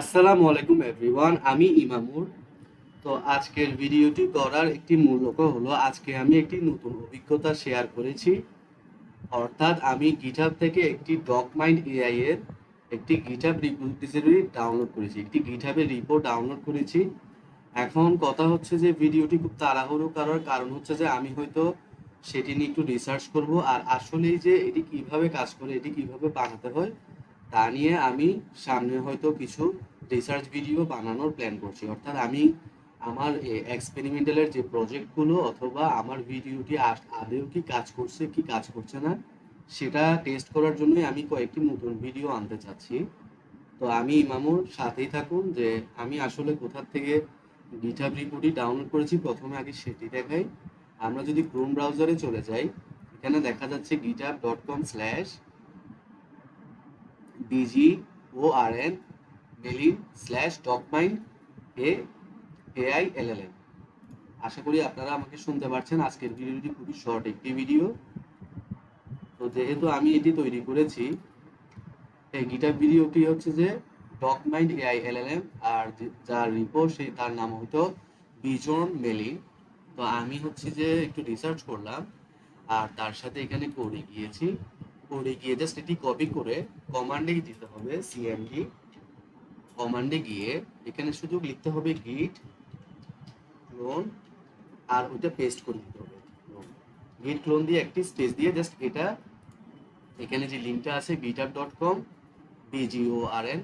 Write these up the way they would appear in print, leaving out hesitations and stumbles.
আসসালামু আলাইকুম এভরিওয়ান, আমি ইমামুর। তো আজকের ভিডিওটি করার একটি মূল লক্ষ্য হলো আজকে আমি একটি নতুন অভিজ্ঞতা শেয়ার করেছি। অর্থাৎ আমি গিটহাব থেকে একটি ডকমাইন্ড এআই এর একটি গিটহাব রিপোজিটরি ডাউনলোড করেছি, একটি গিটহাবের রিপো ডাউনলোড করেছি। এখন কথা হচ্ছে যে ভিডিওটি খুব তাড়াহুড়ো করার কারণ হচ্ছে যে আমি হয়তো সেটি নিয়ে একটু রিসার্চ করব, আর আসলেই যে এটি কিভাবে কাজ করে, এটি কিভাবে বানাতে হয় তা নিয়ে আমি সামনে হয়তো কিছু রিসার্চ ভিডিও বানানোর প্ল্যান করছি। অর্থাৎ আমি আমার এক্সপেরিমেন্টালের যে প্রজেক্টগুলো অথবা আমার ভিডিওটি আদেও কি কাজ করছে কি কাজ করছে না সেটা টেস্ট করার জন্যই আমি কয়েকটি নতুন ভিডিও আনতে চাচ্ছি। তো আমি ইমামুর সাথেই থাকুন যে আমি আসলে কোথা থেকে গিটহাব রিপোটি ডাউনলোড করেছি, প্রথমে আগে সেটি দেখাই। আমরা যদি ক্রোম ব্রাউজারে চলে যাই, এখানে দেখা যাচ্ছে github.com/bgorn /docmind AILLM। আশা করি আপনারা আমাকে শুনতে পারছেন। আজকের ভিডিওটি খুবই শর্ট একটি ভিডিও। তো যেহেতু আমি এটি তৈরি করেছি, এই গিটার ভিডিওটি হচ্ছে যে ডকমাইন্ড AILLM, আর যার রিপো সেই তার নাম হতো বিজন মেলিন। তো আমি হচ্ছে যে একটু রিসার্চ করলাম আর তার সাথে এখানে কোডে গিয়েছি। কোডে গিয়ে জাস্ট এটি কপি করে কমান্ডে দিতে হবে সিএমডি। কমান্ডে গিয়ে এখানে শুধু লিখতে হবে গিট ক্লোন, আর ওইটা পেস্ট করে দিতে হবে। গিট ক্লোন দিয়ে একটি স্পেস দিয়ে জাস্ট এটা, এখানে যে লিঙ্কটা আছে github.com BGORN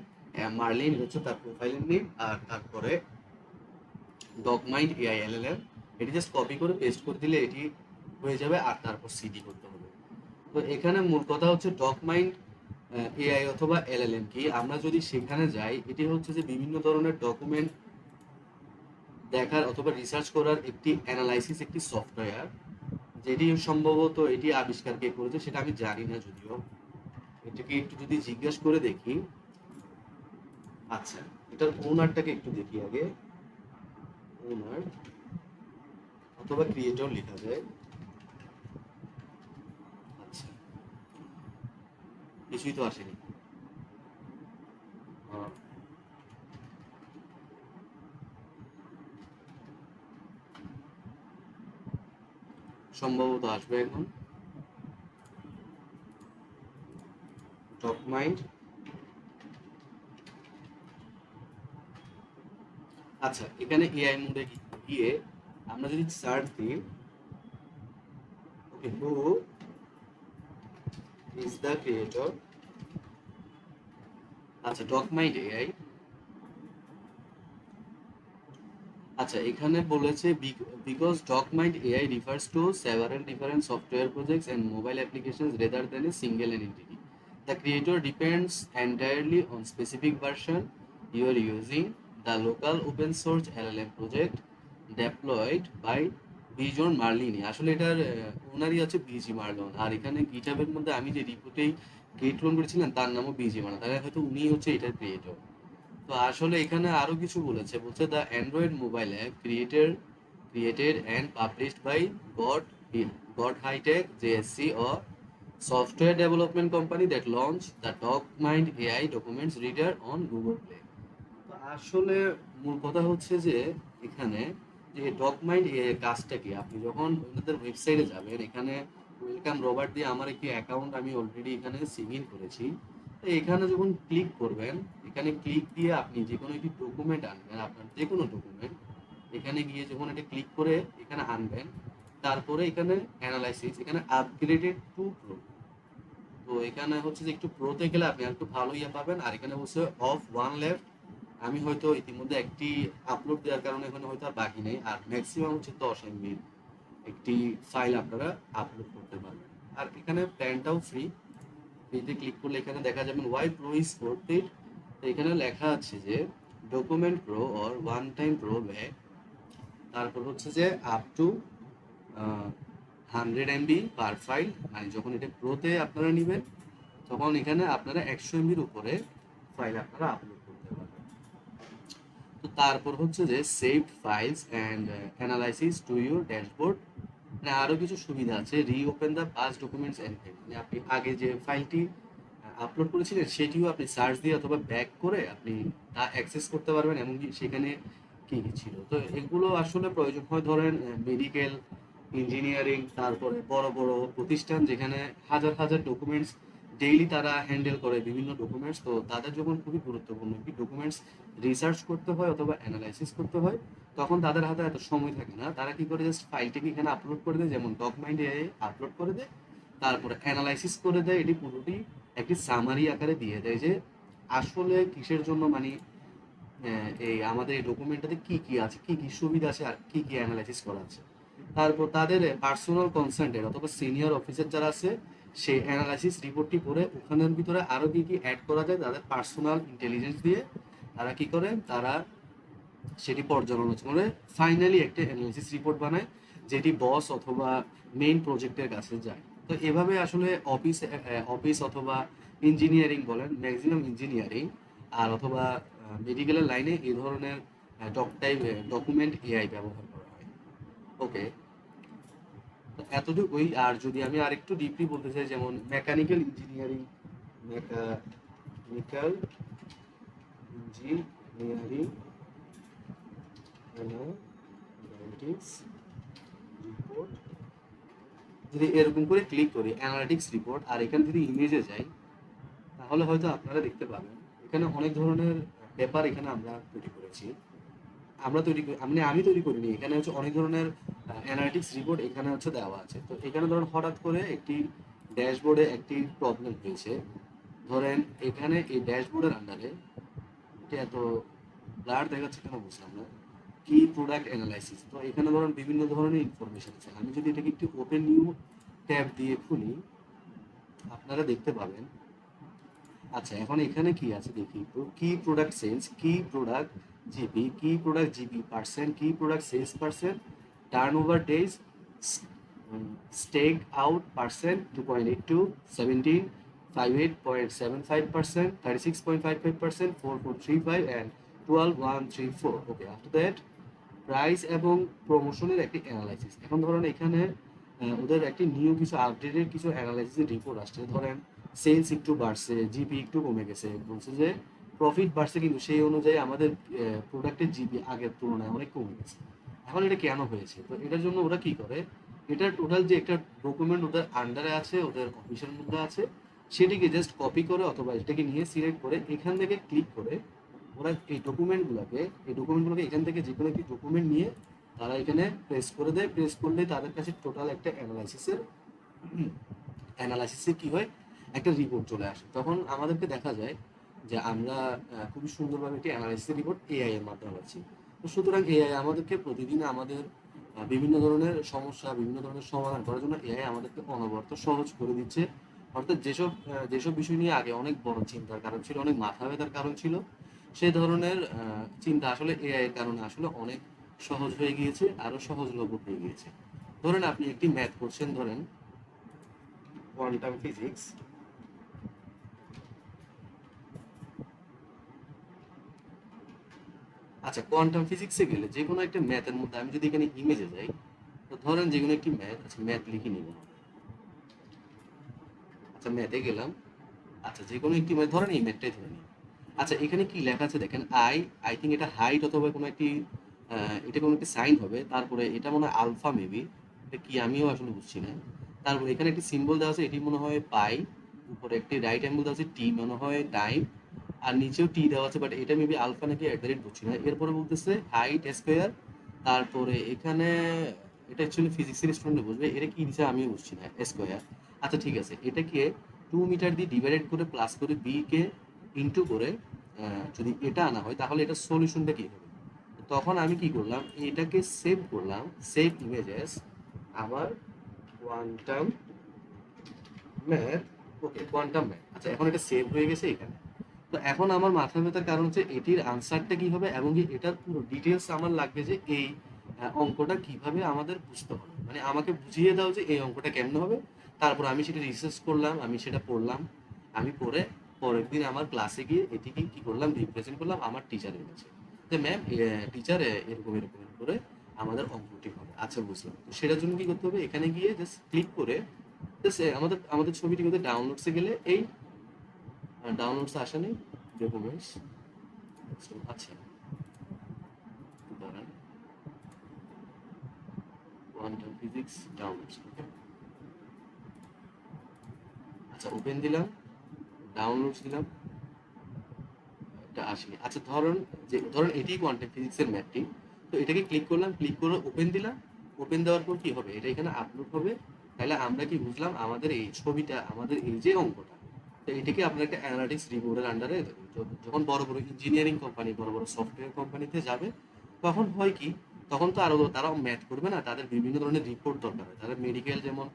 মার্লিন হচ্ছে তার প্রোফাইলের নেম, আর তারপরে ডকমাইন্ড AILLM এটি জাস্ট কপি করে পেস্ট করে দিলে এটি হয়ে যাবে, আর তারপর সিডি করতে হবে। তো এখানে মূল কথা হচ্ছে ডকমাইন্ড এআই অথবা এলএলএম কি, আমরা যদি সেখানে যাই, এটি হচ্ছে যে বিভিন্ন ধরনের ডকুমেন্ট দেখার অথবা রিসার্চ করার একটি অ্যানালাইসিস, একটি সফটওয়্যার, যেটি সম্ভবত এটি আবিষ্কার কে করেছে সেটা আমি জানি না যদিও। এটাকে একটু যদি জিজ্ঞেস করে দেখি। আচ্ছা, এটার ওনারটাকে একটু দেখি আগে। ওনার অথবা ক্রিয়েটর লেখা যায়। আচ্ছা, কিছুই তো আসেনি। আহ, সম্ভবত আসবে এখন। Top mind. আচ্ছা, এখানে এআই মোডে গিয়ে আমরা যদি সার্চ দিই, okay, who is the creator. আচ্ছা, টপ মাইন্ড এআই। আচ্ছা, এখানে বলেছে because DocMind AI refers to several different software projects and mobile applications rather than a single entity. The creator depends entirely on specific version you are using. The local open source LLM project deployed by বিজন মার্লিনি, আসলে এটার ওনারই আছে busy Marlon. আর এখানে গিটহাবের মধ্যে আমি যে রিপোর্টেই gate loan করেছিলাম তার নামও বিজি মার্লন, তাহলে হয়তো উনি হচ্ছে এটার ক্রিয়েটর। তো আসলে এখানে আরো কিছু বলেছে, বলছে the Android mobile app created and published by God God hitech JSC or software development company that launch the DocMind AI documents reader on Google Play. তো আসলে মূল কথা হচ্ছে যে এখানে যে ডকমাইন্ড এর কাজটা কি, আপনি যখন ওনাদের ওয়েবসাইটে যাবেন, এখানে ওয়েলকাম রবার্ট দিয়ে আমার একটি অ্যাকাউন্ট আমি অলরেডি এখানে সিগ ইন করেছি। তো এখানে যখন ক্লিক করবেন, এখানে ক্লিক দিয়ে আপনি যে কোনো একটি ডকুমেন্ট আনবেন, আপনার যে কোনো ডকুমেন্ট এখানে গিয়ে যখন এটা ক্লিক করে এখানে আনবেন, তারপরে এখানে অ্যানালাইসিস, এখানে আপগ্রেডেড টু প্রো। তো এখানে হচ্ছে যে একটু প্রোতে গেলে আপনি একটু ভালো ইয়ে পাবেন, আর এখানে বলছে অফ ওয়ান লেফট। আমি হয়তো ইতিমধ্যে একটি আপলোড দেওয়ার কারণে এখানে হয়তো আর বাকি নেই, আর ম্যাক্সিমাম হচ্ছে 10 MB একটি ফাইল আপনারা আপলোড করতে পারবেন। আর এখানে প্ল্যানটাও ফ্রি। ফ্রিতে ক্লিক করলে এখানে দেখা যাবেন why pro is worth it. তো এখানে লেখা আছে যে document pro or one time pro back, তারপর হচ্ছে যে up to 100 MB per file, মানে যখন এটা প্রোতে আপনারা নেবেন তখন এখানে আপনারা 100 MBর উপরে ফাইল আপনারা আপলোড করতে পারবেন। তো তারপর হচ্ছে যে save files and analysis to your dashboard, মানে আরও কিছু সুবিধা আছে। Reopen the past documents and, মানে আপনি আগে যে ফাইলটি আপলোড করেছিলেন সেটিও আপনি সার্চ দিয়ে অথবা ব্যাক করে আপনি তা অ্যাক্সেস করতে পারবেন, এমনকি সেখানে কি কি ছিল। তো এগুলো আসলে প্রয়োজন হয় ধরেন মেডিকেল, ইঞ্জিনিয়ারিং, তারপরে বড় বড় প্রতিষ্ঠান যেখানে হাজার হাজার ডকুমেন্টস ডেইলি তারা হ্যান্ডেল করে বিভিন্ন ডকুমেন্টস। তো তাদের যখন খুবই গুরুত্বপূর্ণ একটি ডকুমেন্টস রিসার্চ করতে হয় অথবা অ্যানালাইসিস করতে হয়, তখন তাদের হাতে এত সময় থাকে না। তারা কি করে, জাস্ট ফাইলটিকে এখানে আপলোড করে দেয়, যেমন ডকুমেন্ট এআই আপলোড করে দেয়, তারপরে অ্যানালাইসিস করে দেয়, এটি পুরোটি একটি সামারি আকারে দিয়ে দেয় যে আসলে কিসের জন্য মানে এই আমাদের এই ডকুমেন্টটাতে কি কি আছে, কি কি সুবিধা আছে, আর কি কি অ্যানালাইসিস করা আছে। তারপর তাদের পার্সোনাল কনসালটেন্ট অথবা সিনিয়র অফিসার যারা আছে, সেই অ্যানালাইসিস রিপোর্টটি করে ওখানের ভিতরে আরো কি কি অ্যাড করা যায় তাদের পার্সোনাল ইন্টেলিজেন্স দিয়ে তারা কি করে, তারা সেটি পর্যালোচনা করে ফাইনালি একটা অ্যানালিসিস রিপোর্ট বানায়, যেটি বস অথবা মেইন প্রজেক্টের কাছে যায়। তো এভাবে আসলে অফিস অথবা ইঞ্জিনিয়ারিং বলেন, ম্যাক্সিমাম ইঞ্জিনিয়ারিং আর অথবা মেডিকেলের লাইনে এই ধরনের ডকুমেন্ট এআই ব্যবহার করা হয়। ওকে, তো এতটুকুই। আর যদি আমি আরেকটু ডিপলি বলতে চাই, যেমন mechanical engineering, mechanical engineering analytics report, যদি এরকম করে ক্লিক করি অ্যানালিটিক্স রিপোর্ট আর এখানে যদি ইমেজে যাই, তাহলে হয়তো আপনারা দেখতে পাবেন এখানে অনেক ধরনের পেপার এখানে আমরা তৈরি করেছি। আমি তৈরি করিনি, এখানে হচ্ছে অনেক ধরনের অ্যানালিটিক্স রিপোর্ট এখানে হচ্ছে দেওয়া আছে। তো এখানে ধরুন হঠাৎ করে একটি ড্যাশবোর্ডে একটি প্রবলেম হয়েছে, ধরেন এখানে এই ড্যাশবোর্ডের আন্ডারে এটা এত ব্লার দেখাচ্ছে কেন বুঝলাম না, কি প্রোডাক্ট অ্যানালাইসিস। তো এখানে ধরুন বিভিন্ন ধরনের ইনফরমেশন আছে। আমি যদি এটাকে একটু ওপেন নিউ ট্যাব দিয়ে খুলি, আপনারা দেখতে পাবেন। আচ্ছা, এখন এখানে কি আছে দেখি তো, কি প্রোডাক্ট সেলস, কি প্রোডাক্ট জিপি, কি প্রোডাক্ট জিপি পার্সেন্ট, কি product sales percent, turnover days, stake out percent 2.82, 17, 58.75%, 36.55%, 4.35 and 12.134। Okay, after that price এবং প্রমোশনের একটি অ্যানালাইসিস। এখন ধরেন এখানে ওদের একটি নিউ কিছু আপডেটেড কিছু অ্যানালাইসিসের রিপোর্ট আসছে, ধরেন সেলস একটু বাড়ছে, জিপি একটু কমে গেছে, বলছে যে প্রফিট বাড়ছে কিন্তু সেই অনুযায়ী আমাদের প্রোডাক্টের জিপি আগের তুলনায় অনেক কমে গেছে। এখন এটা কেন হয়েছে? তো এটার জন্য ওরা কি করে, এটা টোটাল যে একটা ডকুমেন্ট ওদের আন্ডারে আছে, ওদের অফিসের মধ্যে আছে, সেটিকে জাস্ট কপি করে অথবা এটাকে নিয়ে সিলেক্ট করে এখান থেকে ক্লিক করে ওরা এই ডকুমেন্টগুলোকে এখান থেকে যে কোনো একটি ডকুমেন্ট নিয়ে তারা এখানে প্রেস করে দেয়। প্রেস করলে তাদের কাছে টোটাল একটা অ্যানালাইসিসের কি হয়, একটা রিপোর্ট চলে আসে। তখন আমাদেরকে দেখা যায় যে আমরা খুবই সুন্দরভাবে একটি অ্যানালাইসিস রিপোর্ট এআই এর মাধ্যমে পাচ্ছি। তো সুতরাং এআই আমাদেরকে প্রতিদিন আমাদের বিভিন্ন ধরনের সমস্যা, বিভিন্ন ধরনের সমাধান করার জন্য এআই আমাদেরকে অনবরত সহজ করে দিচ্ছে। অর্থাৎ যেসব বিষয় নিয়ে আগে অনেক বড় চিন্তার কারণ ছিল, অনেক মাথা ব্যথার কারণ ছিল, সেই ধরনের চিন্তা আসলে এআই এর কারণে আসলে অনেক সহজ হয়ে গিয়েছে, আরো সহজলভ্য হয়ে গিয়েছে। ধরেন আপনি একটি ম্যাথ করছেন, ধরেন কোয়ান্টাম ফিজিক্স। আচ্ছা, কোয়ান্টাম ফিজিক্সে গেলে যে কোনো একটা ম্যাথের মধ্যে আমি যদি এখানে ইমেজে যাই, তো ধরেন যে কোনো একটি ম্যাথ, আচ্ছা ম্যাথ লিখে নিব। আচ্ছা ম্যাথে গেলাম, আচ্ছা যে কোনো একটি ম্যাথ, ধরেন এই ম্যাথটাই ধরে নিই। আচ্ছা এখানে কি লেখা আছে দেখেন, আই থিঙ্ক এটা হাইট অথবা কোনো একটি এটা কোনো একটি সাইন হবে, তারপরে এটা মনে হয় আলফা মেবি, এটা কি আমিও আসলে বুঝছি না। তারপরে এখানে একটি সিম্বল দেওয়া আছে, এটি মনে হয় পাই, উপরে একটি রাইট অ্যাঙ্গেল দেওয়া আছে, টি মনে হয় টাইম, আর নিচেও টি দেওয়া আছে, বাট এটা মেবি আলফা নাকি বুঝছি না। এরপরে বলতেছে হাইট স্কোয়ার, তারপরে এখানে এটা অ্যাকচুয়ালি ফিজিক্সের স্টুডেন্ট বুঝবে, এটা কি দিচ্ছে আমিও বুঝছি না, স্কোয়ার। আচ্ছা ঠিক আছে, এটাকে 2 মিটার দিয়ে ডিভাইডেড করে প্লাস করে বি কে ইন্টু করে যদি এটা আনা হয় তাহলে এটা সলিউশনটা কি হবে। তখন আমি কি করলাম, এটাকে সেভ করলাম, সেভ ইমেজেস, আমার কোয়ান্টাম ম্যাথ। ওকে, কোয়ান্টাম ম্যাথ। আচ্ছা এখন এটা সেভ হয়ে গেছে এখানে। তো এখন আমার মাথা ব্যথার কারণ হচ্ছে এটির আনসারটা কি হবে, এবং কি এটার পুরো ডিটেলস আমার লাগবে যে এই অঙ্কটা কিভাবে আমাদের বুঝতে হবে, মানে আমাকে বুঝিয়ে দাও যে এই অঙ্কটা কেমন হবে। তারপর আমি সেটা রিসার্চ করলাম, আমি সেটা পড়লাম, আমি পড়ে পরের দিন আমার ক্লাসে গিয়ে এটিকে কি করলাম, রিপ্রেজেন্ট করলাম আমার টিচারের কাছে, যে ম্যাম টিচার এরকম এরকম করে আমাদের অঙ্কটি হবে। আচ্ছা বুঝলাম। তো সেটার জন্য কি করতে হবে, এখানে গিয়ে জাস্ট ক্লিক করে জাস্ট আমাদের আমাদের ছবিটি কিন্তু ডাউনলোডসে গেলে এই ডাউনলোডস আসেনি ডকুমেন্টস। আচ্ছা দাঁড়ান, কোয়ান্টাম ফিজিক্স ডাউনলোডস, ওকে। আচ্ছা ওপেন দিলাম, ডাউনলোডস দিলাম, এটা আসেনি। আচ্ছা ধরুন এটি কোয়ান্টাম ফিজিক্সের ম্যাপটি, তো এটাকে ক্লিক করলাম, ক্লিক করে ওপেন দিলাম। ওপেন দেওয়ার পর কি হবে, এটা এখানে আপলোড হবে। তাহলে আমরা কি বুঝলাম, আমাদের এই ছবিটা, আমাদের এই যে অঙ্কটা, তো এটাকে আপনার একটা অ্যানালিটিক্স রিপোর্টের আন্ডারে, যখন বড় বড় ইঞ্জিনিয়ারিং কোম্পানি, বড় বড় সফটওয়্যার কোম্পানিতে যাবে, তখন হয় কি, তখন তো আরো তারাও ম্যাথ করবে না, তাদের বিভিন্ন ধরনের রিপোর্ট দরকার হয়। তাদের মেডিকেল, যেমন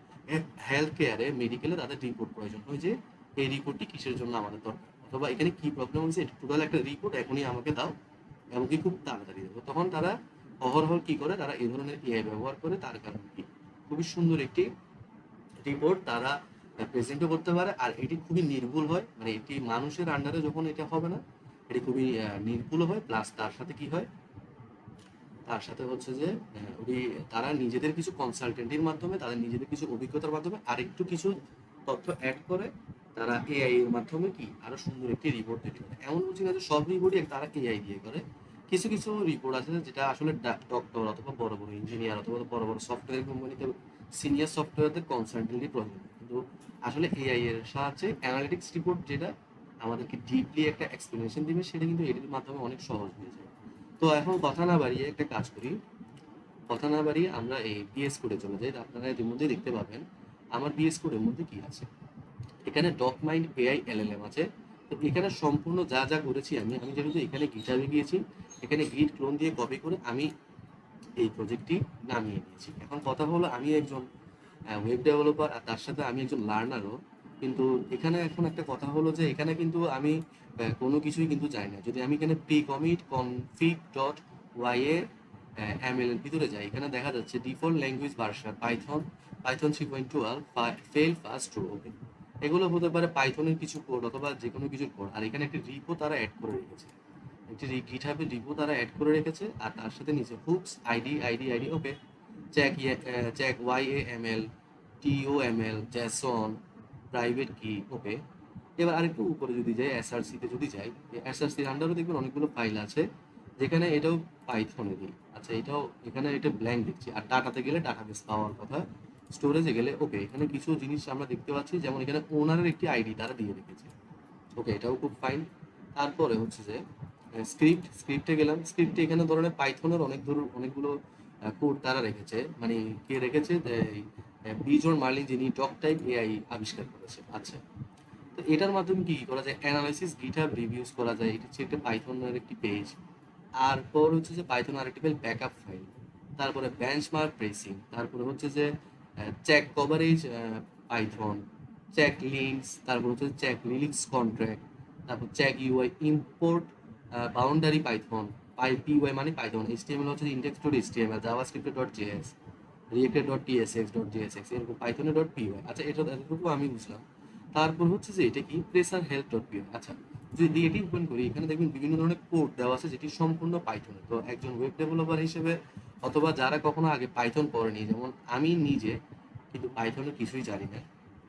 হেলথ কেয়ারে, মেডিকেলে তাদের রিপোর্ট প্রয়োজন হয়, যে এই রিপোর্টটি কিসের জন্য আমাদের দরকার, অথবা এখানে কি প্রবলেম হয়েছে, এটা টোটাল একটা রিপোর্ট এখনই আমাকে দাও, এমনকি খুব তাড়াতাড়ি দেবো। তখন তারা অহরহ কি করে, তারা এই ধরনের এআই ব্যবহার করে, তার কারণে কি খুবই সুন্দর একটি রিপোর্ট তারা প্রেজেন্টও করতে পারে। আর এটি খুবই নির্ভুল হয়, মানে এটি মানুষের আন্ডারে যখন এটা হবে না, এটি খুবই নির্ভুল হয়। প্লাস তার সাথে কি হয়, তার সাথে হচ্ছে যে ওই তারা নিজেদের কিছু কনসালটেন্টির মাধ্যমে, তাদের নিজেদের কিছু অভিজ্ঞতার মাধ্যমে আরেকটু কিছু তথ্য অ্যাড করে, তারা এআই এর মাধ্যমে কি আরো সুন্দর একটি রিপোর্ট তৈরি করে। এমন বলছি না যে সব রিপোর্টই তারা এআই দিয়ে করে, কিছু কিছু রিপোর্ট আছে যেটা আসলে ডক্টর অথবা বড় বড় ইঞ্জিনিয়ার অথবা বড় বড় সফটওয়্যার কোম্পানিতে সিনিয়র সফটওয়্যারদের কনসালটেন্টই প্রয়োজন। কিন্তু আসলে এআই এর সাহায্যে অ্যানালিটিক্স রিপোর্ট যেটা আমাদেরকে ডিপলি একটা এক্সপ্লেনেশন দিবে, সেটা কিন্তু এটির মাধ্যমে অনেক সহজ হয়ে যায়। তো এখন কথা না বাড়িয়ে একটা কাজ করি, কথা না বাড়িয়ে আমরা এই বিএস কোডে চলে যাই। আপনারা এর মধ্যে দেখতে পাবেন আমার বিএস কোডের মধ্যে কি আছে। এখানে ডক মাইন্ড এআই এলএলএম আছে। তো এখানে সম্পূর্ণ যা যা করেছি, আমি আমি যেহেতু এখানে গিটারে গিয়েছি, এখানে গিট ক্লোন দিয়ে কপি করে আমি এই প্রজেক্টটি নামিয়ে নিয়েছি। এখন কথা হলো, আমি একজন ওয়েব ডেভেলপার, আর তার সাথে আমি একজন লার্নারও। কিন্তু এখানে এখন একটা কথা হলো যে এখানে কিন্তু আমি কোনো কিছুই কিন্তু চাই না। যদি আমি এখানে pre commit config dot Y A ML এর ভিতরে যাই, এখানে দেখা যাচ্ছে default language version Python, Python 3.12, fail fast true, okay. এগুলো হতে পারে পাইথনের কিছু কোড অথবা যে কোনো কিছুর কোড। আর এখানে একটি রিপো তারা অ্যাড করে রেখেছে, একটি গিটহাবের রিপো তারা অ্যাড করে রেখেছে। আর তার সাথে নিচে hooks ID, okay. Check YAML, TOML, JSON, private key, okay. এবার আরেকটু উপরে যদি যাই, এসআরসিতে যদি যাই, এসআরসির আন্ডারও দেখবেন অনেকগুলো ফাইল আছে, যেখানে এটাও পাইথনেরই। আচ্ছা এটাও, এখানে এটা ব্ল্যাঙ্ক দেখছি। আর ডাটাতে গেলে ডাটাবেস পাওয়ার কথা, স্টোরেজে গেলে, ওকে, এখানে কিছু জিনিস আমরা দেখতে পাচ্ছি, যেমন এখানে ওনারের একটি আইডি তারা দিয়ে রেখেছে, ওকে, এটাও খুব ফাইন। তারপরে হচ্ছে যে স্ক্রিপ্টে গেলাম। স্ক্রিপ্টে এখানে ধরনের পাইথনের অনেকগুলো কোড তারা রেখেছে। মানে কে রেখেছে, বিজোর মার্লিন, যিনি ডক টাইপ এআই আবিষ্কার করেছে। আচ্ছা, তো এটার মাধ্যমে কি কি করা যায়, অ্যানালাইসিস, গিটহাব রিভিউজ করা যায়। এটা হচ্ছে একটা পাইথনের একটি পেজ। আর পর হচ্ছে যে পাইথন আরেকটি ফাইল ব্যাকআপ ফাইল। তারপরে বেঞ্চমার্ক প্রেসিং, তারপরে হচ্ছে যে check coverage Python, check links, তারপর হচ্ছে চেক লিলিক্স কন্ট্রাক্ট, তারপর check UI import boundary Python, PY মানে পাইথন, এইচটিএমএল হচ্ছে index dot HTML, JavaScript dot JS, reacted dot TSX dot JSX, এরকম পাইথনের ডট পিওয়াই। আচ্ছা এটা এতটুকু আমি বুঝলাম। তারপর হচ্ছে যে এটা কি প্রেসার হেল্প ডট পিওয়াই। আচ্ছা যদি এটি ওপেন করি, এখানে দেখবেন বিভিন্ন ধরনের কোড দেওয়া আছে, যেটি সম্পূর্ণ পাইথনে। তো একজন ওয়েব ডেভেলপার হিসেবে, অথবা যারা কখনো আগে পাইথন পড়েনি, যেমন আমি নিজে, কিন্তু পাইথনের কিছুই জানি না,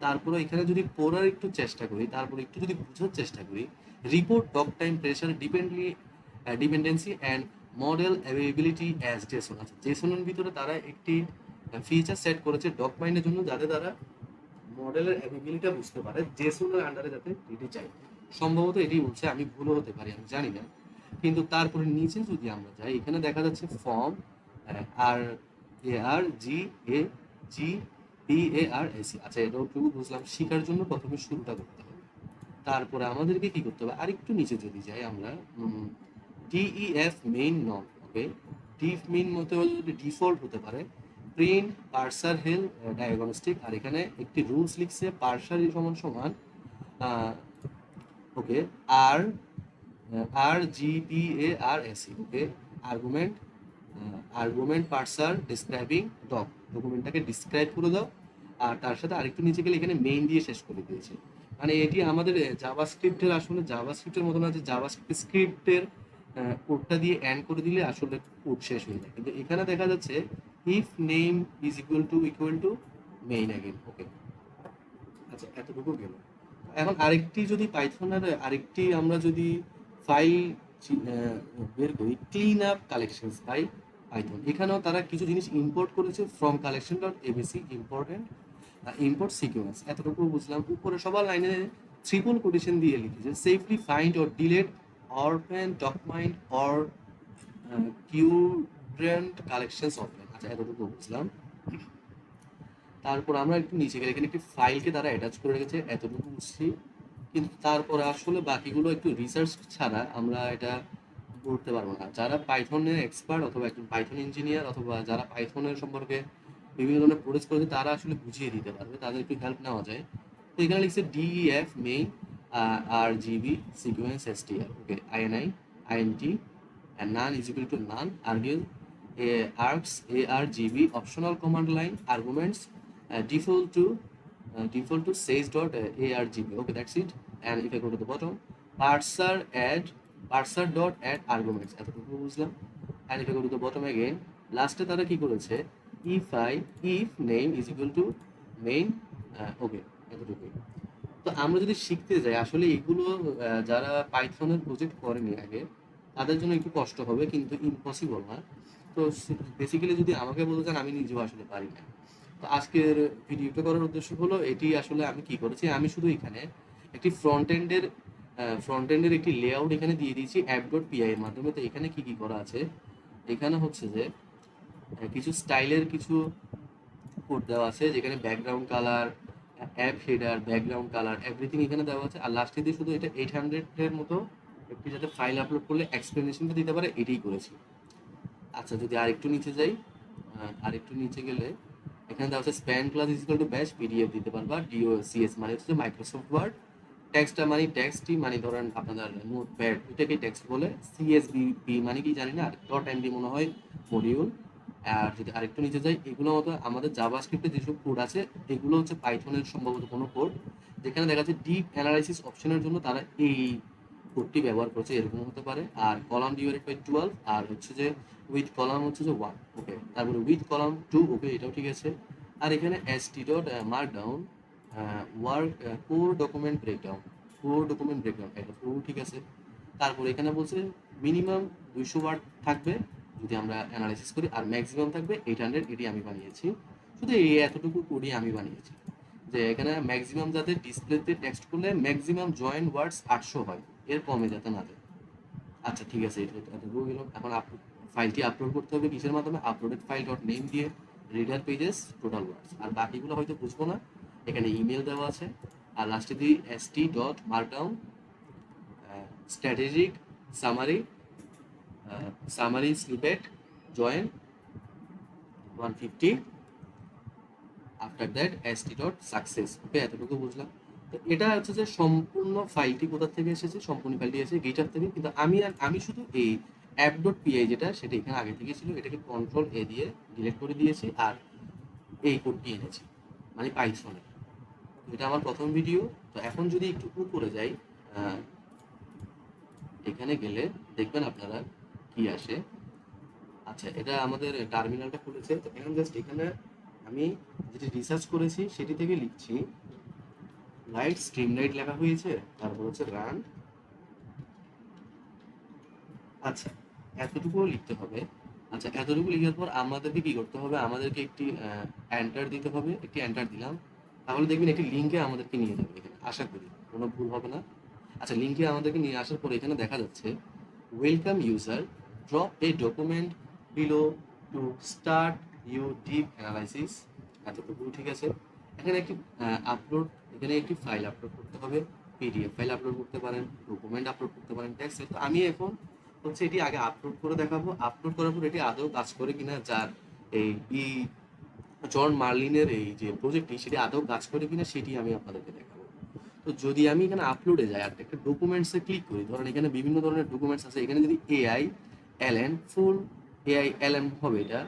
তারপরে এখানে যদি পড়ার একটু চেষ্টা করি, তারপরে একটু যদি বোঝার চেষ্টা করি, report talk time pressure dependency and model availability as Jason. আচ্ছা জেসনের ভিতরে তারা একটি ফিচার সেট করেছে ডক মাইন্ডের জন্য, যাতে তারা মডেলের অ্যাভেলেবিলিটি বুঝতে পারে জেসনের আন্ডারে, যাতে এটি চাই। সম্ভবত এটি বলছে, আমি ভুলও হতে পারি, আমি জানি না। কিন্তু তারপরে নিচে যদি আমরা যাই, এখানে দেখা যাচ্ছে ফর্ম, আর ARGAGPARAC। আচ্ছা এটাও বুঝলাম। শেখার জন্য প্রথমে শুরুটা করতে হবে। তারপরে আমাদেরকে কি করতে হবে, আরেকটু নিচে যদি যাই আমরা, DEF মেইন নন, ওকে। ডিফ মেইন মতে হলে ডিফল্ট হতে পারে, প্রিন্ট পার্সার হেল ডায়াগনস্টিক। আর এখানে একটি রুলস লিখছে, পার্সার সমান সমান, ওকে, আর RGPARAC, ওকে। Argument, argument পার্সার describing doc, ডকুমেন্টটাকে describe করে দাও। আর তার সাথে আরেকটু নিচে গেলে এখানে মেইন দিয়ে শেষ করে দিয়েছে। মানে এটি আমাদের জাভাস্ক্রিপ্টের, আসলে জাভাস্ক্রিপ্টের মতো না যে স্ক্রিপ্টের কোডটা দিয়ে এন্ড করে দিলে আসলে কোড শেষ হয়ে যায়। কিন্তু এখানে দেখা যাচ্ছে if name is equal to main again, okay. আচ্ছা এতটুকু গেল। এখন আরেকটি যদি পাইথনের আরেকটি আমরা যদি ফাইল বের করি, clean up collections by Python, এখানেও তারা কিছু জিনিস ইম্পোর্ট করেছে from collection dot ABC important import sequence, এতটুকু বুঝলাম। উপরে সবার লাইনে ট্রিপল কোটেশন দিয়ে লিখেছে safely find or delete orphan document or current collections offline. আচ্ছা, এতটুকু বুঝলাম। তারপর আমরা একটু নিচে গেলে এখানে একটি ফাইলকে তারা অ্যাটাচ করে রেখেছে, এতটুকু বুঝছি। কিন্তু তারপরে আসলে বাকিগুলো একটু রিসার্চ ছাড়া আমরা এটা করতে পারবো না। যারা পাইথনের এক্সপার্ট অথবা একজন পাইথন ইঞ্জিনিয়ার অথবা যারা পাইথনের সম্পর্কে বিভিন্ন ধরনের প্রোডেক্ট করেছে তারা আসলে বুঝিয়ে দিতে পারবে, তাদের একটু হেল্প নেওয়া যায়। তো এখানে লিখছে ডিইএফ মেইন আর GB sequence STR, okay, INI INT and none is equal to none, argue args argb optional command line arguments default to says dot argb, okay, that's it. And if I go to the bottom, parser dot add arguments, এতটুকু বুঝলাম। and if I go to the bottom again, লাস্টে তারা কি করেছে, if name is equal to main, ওকে, এতটুকুই। তো আমরা যদি শিখতে যাই আসলে এগুলো যারা পাইথনের প্রজেক্ট করেনি আগে তাদের জন্য একটু কষ্ট হবে, কিন্তু ইম্পসিবল না। তো বেসিক্যালি যদি আমাকে বলতে চান আমি নিজেও আসলে পারি না। তো আজকের ভিডিওটা করার উদ্দেশ্য হলো এটি, আসলে আমি কি করেছি, আমি শুধু এখানে একটি ফ্রন্ট এন্ডের একটি লেআউট এখানে দিয়ে দিয়েছি অ্যাপ ডট পিআই এর মাধ্যমে। তো এখানে কি কি করা আছে, এখানে হচ্ছে যে কিছু স্টাইলের কিছু কোড দেওয়া আছে, যেখানে background colour, app header, background colour, everything এখানে দেওয়া আছে। আর লাস্টে দিয়ে শুধু এটা 800 এর মতো একটি যাতে ফাইল আপলোড করলে এক্সপ্লেনেশনটা দিতে পারে, এটাই করেছি। আচ্ছা, যদি আরেকটু নিচে যাই, আরেকটু নিচে গেলে এখানে দেওয়া আছে span class is equal two ব্যাশ পিডিএফ দিতে পারবা, ডিওসিএস মানে হচ্ছে মাইক্রোসফট ওয়ার্ড, টেক্সটটা মানে টেক্সটই মানে ধরেন আপনাদের নোটপ্যাড, এটাকে টেক্সট বলে, সিএসবি মানে কি জানি না, ডট এমডি মনে হয় মডিউল। আর যদি আরেকটু নিচে যাই, এগুলো মতো আমাদের জাভাস্ক্রিপ্টে যেসব কোড আছে এগুলো হচ্ছে পাইথনের সম্ভবত কোনো কোড, যেখানে দেখা যাচ্ছে ডিপ অ্যানালাইসিস অপশনের জন্য তারা এই কোডটি ব্যবহার করছে, এরকম হতে পারে। আর কলাম ডিভাইডেড বাই 12, আর হচ্ছে যে উইথ কলাম হচ্ছে যে 1, ওকে, তারপরে উইথ কলাম 2, ওকে, এটাও ঠিক আছে। আর এখানে ST dot Markdown work core document breakdown, এটা পুরো ঠিক আছে। তারপরে এখানে বলছে মিনিমাম 200 ওয়ার্ড থাকবে যদি আমরা অ্যানালাইসিস করি, আর ম্যাক্সিমাম থাকবে 800, এটি আমি বানিয়েছি। শুধু এই এতটুকু কোডই আমি বানিয়েছি, যে এখানে ম্যাক্সিমাম যাতে ডিসপ্লেতে টেক্সট করলে ম্যাক্সিমাম জয়েন্ট ওয়ার্ডস 800 হয়, এর কমে যাতে না যায়। আচ্ছা, ঠিক আছে, এটা এতটুকু গেল। এখন ফাইলটি আপলোড করতে হবে কিসের মাধ্যমে, আপলোডেড ফাইল ডট নেম দিয়ে রিডার পেজেস টোটাল ওয়ার্ডস, আর বাকিগুলো হয়তো বুঝবো না, এখানে ইমেল দেওয়া আছে। আর লাস্টে দিই ST dot markdown strategic summary snippet join 150, after that ST dot success, okay, এতটুকু বুঝলাম। তো এটা হচ্ছে যে সম্পূর্ণ ফাইলটি কোথা থেকে এসেছে, সম্পূর্ণ ফাইলটি এসেছে গিটহাব থেকে, কিন্তু আমি শুধু এই অ্যাপ ডট পিআই যেটা সেটা এখানে আগে থেকে ছিল, এটাকে কন্ট্রোল এ দিয়ে ডিলিট করে দিয়েছি, আর এই কোডটি এনেছি মানে পাইথনে। এটা আমার প্রথম ভিডিও। তো এখন যদি একটু উপরে যাই, এখানে গেলে দেখবেন আপনারা কি আসে। আচ্ছা, এটা আমাদের টার্মিনালটা খুলেছে। তো এখন জাস্ট এখানে আমি যেটি রিসার্চ করেছি সেটি থেকে লিখছি, লাইট স্ট্রিম লাইট লেখা হয়েছে, তারপর হচ্ছে রান। আচ্ছা, এতটুকু লিখতে হবে। আচ্ছা, এতটুকু লিখার পর আমাদেরকে কি করতে হবে, আমাদেরকে একটি এন্টার দিতে হবে। একটি এন্টার দিলাম, তাহলে দেখবেন একটি লিঙ্কে আমাদেরকে নিয়ে যাবে এখানে, আশা করি কোনো ভুল হবে না। আচ্ছা, লিঙ্কে আমাদেরকে নিয়ে আসার পর এখানে দেখা যাচ্ছে welcome user, drop A document below to start your deep analysis, এতটুকু ঠিক আছে। এখানে একটি আপলোড, এখানে একটি ফাইল আপলোড করতে হবে, পিডিএফ ফাইল আপলোড করতে পারেন, ডকুমেন্ট আপলোড করতে পারেন, টেক্সট। তো আমি এখন হচ্ছে এটি আগে আপলোড করে দেখাবো, আপলোড করার পর এটি আদৌ কাজ করে কিনা, যার এই জন মার্লিনের এই যে প্রজেক্টটি সেটি আদৌ কাজ করে কিনা সেটি আমি আপনাদেরকে দেখাবো। তো যদি আমি এখানে আপলোডে যাই আর একটা ডকুমেন্টসে ক্লিক করি, ধরেন এখানে বিভিন্ন ধরনের ডকুমেন্টস আছে, এখানে যদি এআই এলএন হবে, এটা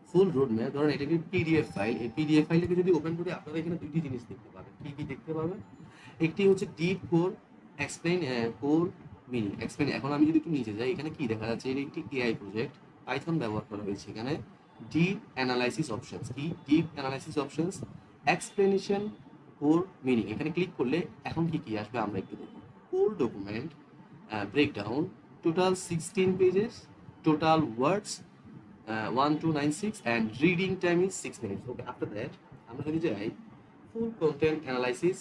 ফুল রোড ম্যাপ, ধরেন এটাকে পিডিএফ ফাইল, এই পিডিএফ ফাইলটাকে যদি ওপেন করি আপনারা এখানে দুটি জিনিস দেখতে পাবেন। কি কি দেখতে পাবেন, একটি হচ্ছে deep core explain core mini explain. এখন আমি যদি একটু নিচে যাই, এখানে কি দেখা যাচ্ছে, এটা একটি এআই প্রজেক্ট, পাইথন ব্যবহার করা হয়েছে। এখানে ডিপ অ্যানালাইসিস অপশনস, কি deep analysis options, explanation core meaning এখানে ক্লিক করলে এখন কি কি আসবে আমরা একটু দেখব। Core document breakdown, total 16 pages, total words 1296 and reading time is 6 minutes. Okay, after that আমরা যদি যাই full content analysis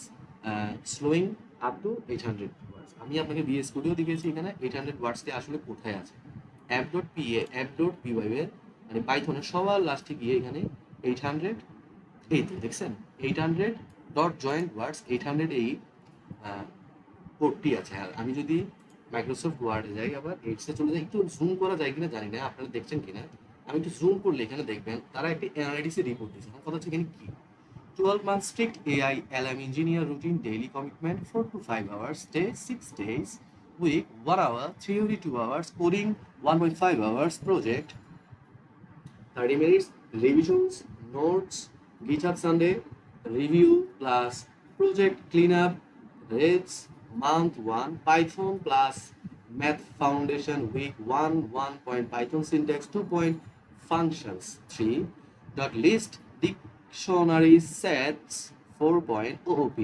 slowing up to 800 words, আমি আপনাকে বিএস কোডেও দিয়েছি এখানে 800 ওয়ার্ডস টি আসলে কোথায় আছে। app.py app.py এর মানে পাইথনের সবার লাস্টে গিয়ে এখানে 800 এই তো দেখছেন 800 ডট জয়েন্ট ওয়ার্ডস 800 এই কোডটি আছে। আর আমি যদি মাইক্রোসফট ওয়ার্ডে যাই আবার এডসে চলে যাই, একটু জুম করা যায় কিনা জানি না, আপনারা দেখছেন কিনা। আমি একটু জুম করলে এখানে দেখবেন তারা একটি অ্যানালিটিক্সের রিপোর্ট দিয়েছে। আমার কথা হচ্ছে এখানে কি 12 months strict AI LM engineer routine daily commitment 4 to 5 hours day 6 days week 1 hour theory 2 hours coding 1.5 hours project 30 minutes revisions notes GitHub Sunday review plus project cleanup rates month 1 Python plus math foundation week 1 1 point Python syntax 2 point functions 3 dot list dictionary sets 4 point OOP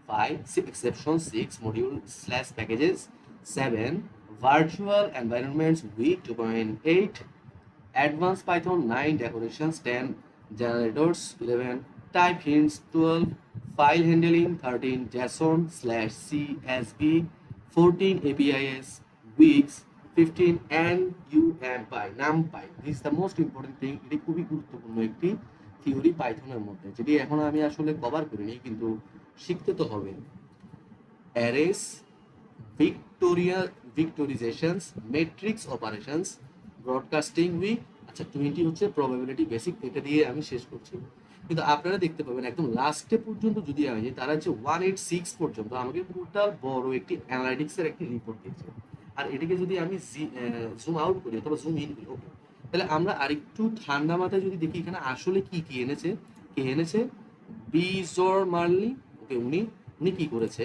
5 exception 6 module slash packages 7 virtual environments week 2.8 advanced Python 9 decorations 10 generators 11 type hints 12 file handling 13 JSON slash CSV 14 APIs weeks 15 and NumPy this is the most important thing, এটি খুবই গুরুত্বপূর্ণ একটি theory পাইথনের মধ্যে যেটি এখন আমি আসলে cover করিনি কিন্তু শিখতে তো হবে। Arrays vectorisations matrix operations broadcasting week আচ্ছা 20 হচ্ছে প্রবাবিলিটি বেসিক, এটা দিয়ে আমি শেষ করছি। কিন্তু আপনারা দেখতে পাবেন একদম লাস্টে পর্যন্ত যদি আমি যাই তারা হচ্ছে 186 পর্যন্ত আমাকে টোটাল বড় একটি অ্যানালাইটিক্সের একটি রিপোর্ট দিয়েছে। আর এটাকে যদি আমি জুম আউট করি অথবা জুম ইন করি ওকে, তাহলে আমরা আরেকটু ঠান্ডা মাথায় যদি দেখি এখানে আসলে কি কি এনেছে কে এনেছে বিজর মার্লি ওকে উনি উনি কি করেছে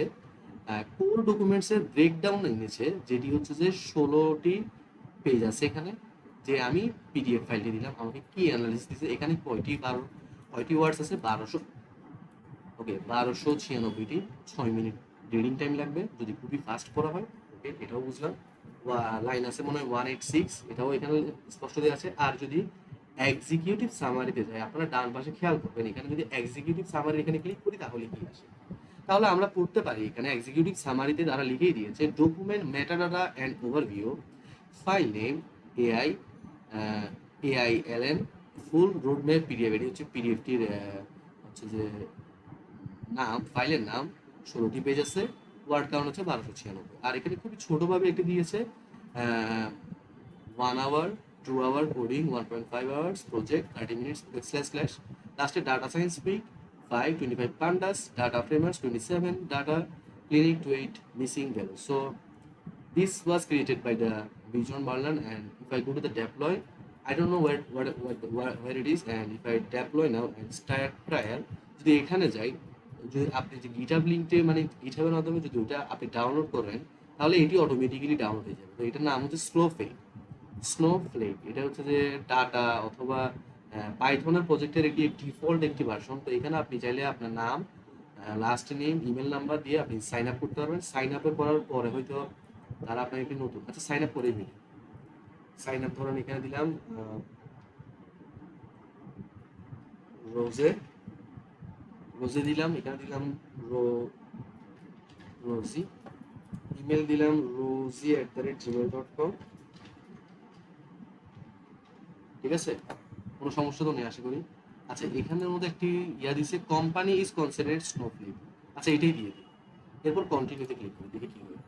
কোর ডকুমেন্টসের ব্রেকডাউন এনেছে যেটি হচ্ছে যে 16টি পেজ আছে এখানে, যে আমি পিডিএফ ফাইলটি দিলাম আমাকে কি অ্যানালিসিস দিয়েছে এখানে কয়টি ওয়ার্ডস আছে 1200 ওকে 1296টি 6 মিনিট রিডিং টাইম লাগবে যদি খুবই ফাস্ট পড়া হয় ওকে এটাও বুঝলাম। লাইন আছে মনে হয় 186 এটাও এখানে স্পষ্ট দেওয়া আছে। আর যদি এক্সিকিউটিভ সামারিতে যায় আপনারা ডান পাশে খেয়াল করবেন এখানে যদি এক্সিকিউটিভ সামারি এখানে ক্লিক করি তাহলে কি আসে, তাহলে আমরা পড়তে পারি এখানে এক্সিকিউটিভ সামারিতে তারা লিখেই দিয়েছে document metadata and overview file name AI AILN full roadmap PDF, এটি হচ্ছে পিডিএফটির হচ্ছে যে নাম ফাইলের নাম 16টি পেজ আছে ওয়ার্ড কাউন্ট হচ্ছে 1296। আর এখানে খুবই ছোটোভাবে একটি দিয়েছে 1 hour 2 hour coding 1.5 hours project 30 minutes slash slash লাস্টে data science week 5 25 pandas data framers 27 data cleaning to 8 missing values. So this was created by the Bijon Marlan, and if I go to the deploy I don't know where it is, and if I deploy now and start trial যদি এখানে যাই যদি আপনি যে GitHub লিঙ্কটে মানে গিটহাবের মাধ্যমে যদি ওটা আপনি ডাউনলোড করেন তাহলে এটি অটোমেটিক্যালি ডাউনলোড হয়ে যাবে। তো এটার নাম হচ্ছে স্নোফ্লেক, এটা হচ্ছে যে টাটা অথবা পাইথনের প্রজেক্টের একটি ডিফল্ট একটি ভার্সন। তো এখানে আপনি চাইলে আপনার নাম লাস্ট নেম ইমেল নাম্বার দিয়ে আপনি সাইন আপ করতে পারবেন। সাইন আপ করার পরে হয়তো তারা আপনার একটি নতুন আচ্ছা সাইন আপ করে দিন। সাইন আপ ধরেন এখানে দিলাম রোজে দিলাম, এখানে দিলাম রোজি, ইমেল দিলাম rosie@gmail.com। ঠিক আছে, কোনো সমস্যা তো নেই আশা করি। আচ্ছা এখানের মধ্যে একটি ইয়া দিছে কোম্পানি ইজ কনসিডারেড স্নোফ্লেক, আচ্ছা এটাই দিয়ে দিই। এরপর কন্টিনিউতে ক্লিক করি দেখি কি হয়।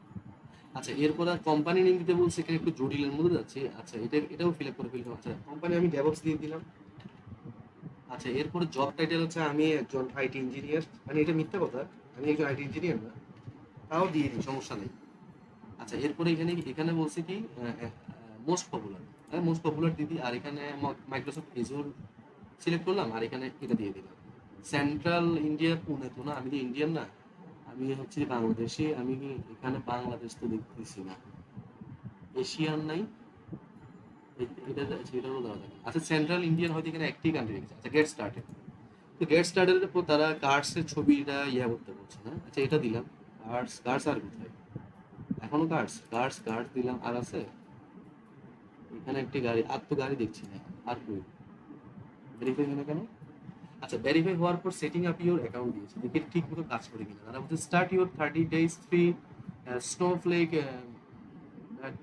আচ্ছা এরপর আর কোম্পানি নেম দিতে বলছে, এখানে একটু জটিলের মধ্যে যাচ্ছে। আচ্ছা এটাও ফিল আপ করে ফেললাম। আচ্ছা কোম্পানি আমি ডেভঅপস দিয়ে দিলাম। আচ্ছা এরপরে জব টাইটেল হচ্ছে আমি একজন আইটি ইঞ্জিনিয়ার, মানে এটা মিথ্যা কথা, আমি একজন আইটি ইঞ্জিনিয়ার না, তাও দিয়ে দিই সমস্যা নেই। আচ্ছা এরপরে এখানে এখানে বলছে কি মোস্ট পপুলার, হ্যাঁ মোস্ট পপুলার দিদি। আর এখানে মাইক্রোসফট এজুর সিলেক্ট করলাম আর এখানে এটা দিয়ে দিলাম। সেন্ট্রাল ইন্ডিয়া পুনে তো না, আমি তো ইন্ডিয়ান না, আমি হচ্ছে বাংলাদেশি। আমি কি এখানে বাংলাদেশ তো দেখতেছি না, এশিয়ান নাই, এটা সেটাও দেওয়া থাকে। আচ্ছা সেন্ট্রাল ইন্ডিয়ান হয়তো এখানে একটি কান্ট্রি রেখেছে। আচ্ছা গেট স্টার্টেড তো গেট স্টার্টের উপর তারা কার্ডসের ছবিটা করতে বলছে না। আচ্ছা এটা দিলাম, কার্ডস আর কোথায়, এখনো কার্ডস দিলাম, আর আছে এখানে একটি গাড়ি, আর তো গাড়ি দেখছি না, আর কই ভেরিফাই হয় না কেন? আচ্ছা ভেরিফাই হওয়ার পর সেটিং আপ ইউর অ্যাকাউন্ট দিয়েছে, দেখি ঠিক মতো কাজ করে কিনা। তারা বলছে start your 30 days free snowflake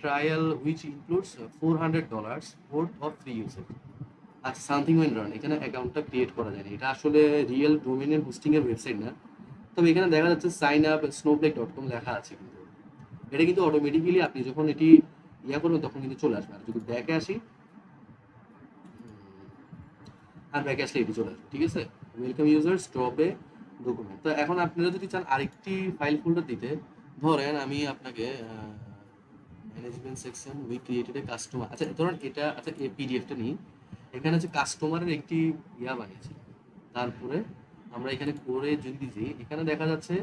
trial which includes $400 worth of free usage. আচ্ছা সামথিং ওয়েন রান, এখানে অ্যাকাউন্টটা ক্রিয়েট করা যায়নি, এটা আসলে রিয়েল ডোমেনের হোস্টিং এর ওয়েবসাইট না। তবে এখানে দেখা যাচ্ছে সাইন আপ snowflake.com লেখা আছে, কিন্তু এটা কিন্তু অটোমেটিক্যালি আপনি যখন এটি করবেন তখন কিন্তু চলে আসবে। আর যদি ব্যাকে আসি, আর ব্যাকে আসলে এটি চলে আসবে, ঠিক আছে। ওয়েলকাম ইউজার স্টপে ডকুমেন্ট। তো এখন আপনারা যদি চান আরেকটি ফাইল ফোল্ডার দিতে, ধরেন আমি আপনাকে management section we created a customer, আচ্ছা ধরুন এটা, আচ্ছা এই পিডিএফটা নিই, এখানে হচ্ছে কাস্টমারের একটি বানিয়েছি। তারপরে আমরা এখানে করে যদি দিই, এখানে দেখা যাচ্ছে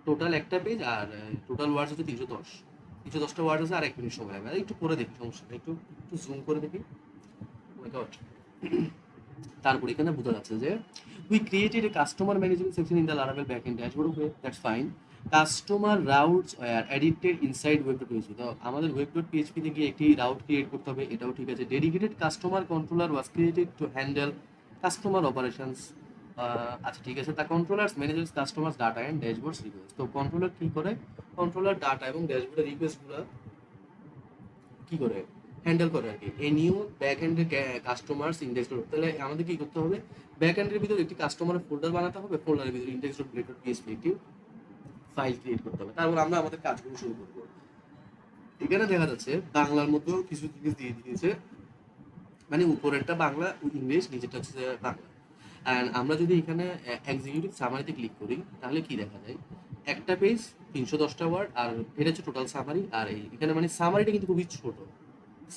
টোটাল একটা পেজ, আর টোটাল ওয়ার্ডস হচ্ছে 310টা ওয়ার্ড আছে, আর 1 মিনিট সময় লাগবে। একটু করে দেখি, সমস্যা নেই, একটু একটু জুম করে দেখি। My God. তারপর এখানে বোঝা যাচ্ছে যে we created a customer management section in the Laravel backend dashboard. Okay that's fine. Customer routes are edited inside web.php। তো আমাদের web.php তে গিয়ে একটি রাউট ক্রিয়েট করতে হবে, এটাও ঠিক আছে। Dedicated customer controller was created to handle customer operations. আচ্ছা ঠিক আছে। The controllers manages customers data and ড্যাশবোর্ডস request. তো কন্ট্রোলার কি করে? কন্ট্রোলার ডাটা এবং ড্যাশবোর্ডের রিকোয়েস্টগুলো কি করে হ্যান্ডেল করে আর কি। এ নিউ ব্যাক এন্ডের কাস্টমার্স ইন্ডেক্স ডট, তাহলে আমাদের কি করতে হবে? ব্যাক এন্ডের ভিতরে একটি কাস্টমারের ফোল্ডার বানাতে হবে, ফোল্ডারের ভিতরে ইন্ডেক্স ডট রিলেটেড পিএসপি একটি ফাইল ক্রিয়েট করতে হবে। তারপর আমরা আমাদের কাজগুলো শুরু করবো। এখানে দেখা যাচ্ছে বাংলার মধ্যেও কিছু জিনিস দিয়ে দিয়েছে, মানে উপরেরটা বাংলা ইংলিশ, নিচেরটা হচ্ছে বাংলা। অ্যান্ড আমরা যদি এখানে এক্সিকিউটিভ সামারিতে ক্লিক করি, তাহলে কি দেখা যায়? একটা পেজ 310টা ওয়ার্ড, আর এটা হচ্ছে টোটাল সামারি। আর এখানে মানে সামারিটা কিন্তু খুবই ছোট।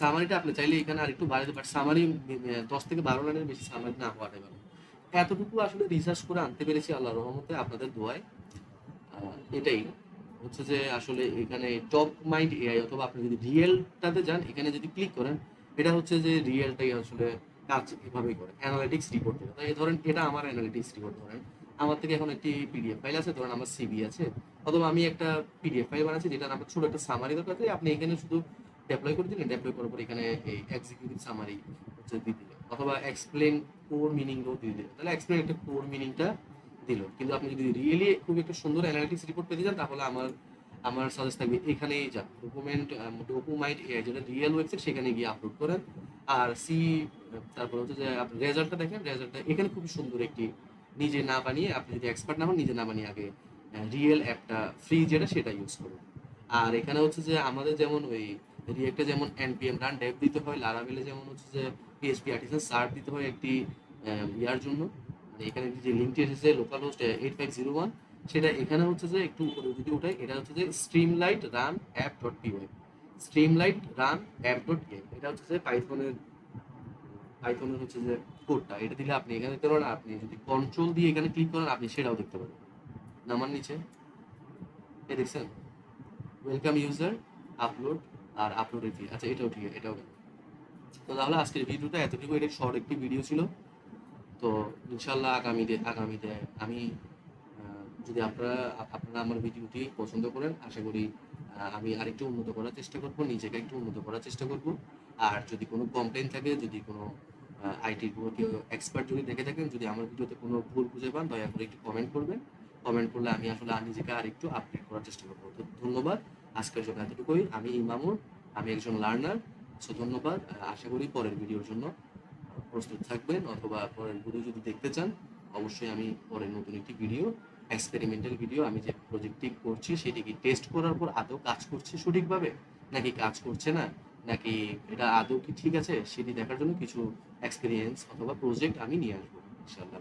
সামারিটা আপনি চাইলে এখানে আরেকটু বাড়াতে পারেন, সামারি 10 থেকে 12 লাইনের বেশি সামারি না হওয়াটাই ভালো। এতটুকু আসলে রিসার্চ করে আনতে পেরেছি আল্লাহর রহমতে, আপনাদের দোয়ায়। এটাই হচ্ছে যে আসলে এখানে টপ মাইন্ড এআই, অথবা আপনি যদি রিয়েলটাতে যান, এখানে যদি ক্লিক করেন, এটা হচ্ছে যে রিয়েলটাই আসলে কাজ এভাবেই করে, অ্যানালিটিক্স রিপোর্ট থেকে। তাই ধরেন এটা আমার অ্যানালিটিক্স রিপোর্ট, ধরেন আমার থেকে এখন একটি পিডিএফ ফাইল আছে, ধরেন আমার সিভি আছে, অথবা আমি একটা পিডিএফ ফাইল বানাচ্ছি যেটা আমার ছোট একটা সামারি দরকার, তাই আপনি এখানে শুধু ডেপ্লয় করে দিলেন, ডেপ্লয় করার পর এখানে এই এক্সিকিউটিভ সামারি হচ্ছে দিয়ে দিলেন, অথবা এক্সপ্লেন কোর মিনিংও দিয়ে দিলেন, তাহলে এক্সপ্লেন একটা কোর মিনিংটা দিল। কিন্তু আপনি যদি রিয়েলি খুব একটা সুন্দর অ্যানালিটিক্স রিপোর্ট পেতে চান, তাহলে আমার আমার সাজেস্ট থাকবে এখানেই যান, ডকুমাইন্ট এআই, যেটা রিয়েল ওয়েবসাইট, সেখানে গিয়ে আপলোড করেন। আর তারপর হচ্ছে যে আপনি রেজাল্টটা দেখেন, রেজাল্টটা এখানে খুবই সুন্দর একটি, নিজে না বানিয়ে, আপনি যদি এক্সপার্ট না হন, নিজে না বানিয়ে আগে রিয়েল অ্যাপটা ফ্রি যেটা, সেটা ইউজ করুন। আর এখানে হচ্ছে যে আমাদের যেমন ওই রিয়েক্টে যেমন npm রান ডেভ দিতে হয়, লারাভেলে যেমন হচ্ছে যে পিএসপি আর্টিসান সার্ট দিতে হয় একটি ইয়ার জন্য। মানে এখানে যে লিঙ্কটি এসেছে লোকাল হোস্ট 8501, সেটা এখানে হচ্ছে যে একটু উপরে যদি ওঠাই, এটা হচ্ছে যে Streamlit run app dot PY, Streamlit run app dot PY, এটা হচ্ছে যে পাইথনের হচ্ছে যে কোডটা, এটা দিলে আপনি এখানে দেখতে পারেন। আপনি যদি কন্ট্রোল দিয়ে এখানে ক্লিক করেন, আপনি সেটাও দেখতে পারেন। নামার নিচে এ দেখছেন, ওয়েলকাম ইউজার আপলোড, আর আপলোড রিভিউ। আচ্ছা এটাও ঠিক, এটাও গেল। তো তাহলে আজকের ভিডিওটা এতটুকু, এটা শর্ট একটি ভিডিও ছিল। তো ইনশাল্লাহ আগামীতে আমি যদি আপনারা আমার ভিডিওটি পছন্দ করেন, আশা করি আমি আরেকটু উন্নত করার চেষ্টা করব, নিজেকে একটু উন্নত করার চেষ্টা করব। আর যদি কোনো কমপ্লেন থাকে, যদি কোনো আইটির কোনো কেউ এক্সপার্ট যদি দেখে থাকেন, যদি আমার ভিডিওতে কোনো ভুল খুঁজে পান, দয়া করে একটু কমেন্ট করবেন। কমেন্ট করলে আমি আসলে নিজেকে আরেকটু আপডেট করার চেষ্টা করবো। তো ধন্যবাদ, আজকের জন্য এতটুকুই। আমি ইমামুর, আমি একজন লার্নার। সো ধন্যবাদ। আশা করি পরের ভিডিওর জন্য প্রস্তুত থাকবেন, অথবা পরের ভিডিও যদি দেখতে চান, অবশ্যই আমি পরের নতুন একটি ভিডিও, এক্সপেরিমেন্টাল ভিডিও, আমি যে প্রজেক্টটি করছি সেটি কি টেস্ট করার পর আদৌ কাজ করছে সঠিকভাবে, নাকি কাজ করছে না, নাকি এটা আদৌ কি ঠিক আছে, সেটি দেখার জন্য কিছু এক্সপিরিয়েন্স অথবা প্রজেক্ট আমি নিয়ে আসবো ইনশাল্লাহ।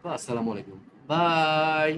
তো আসসালামু আলাইকুম, বাই।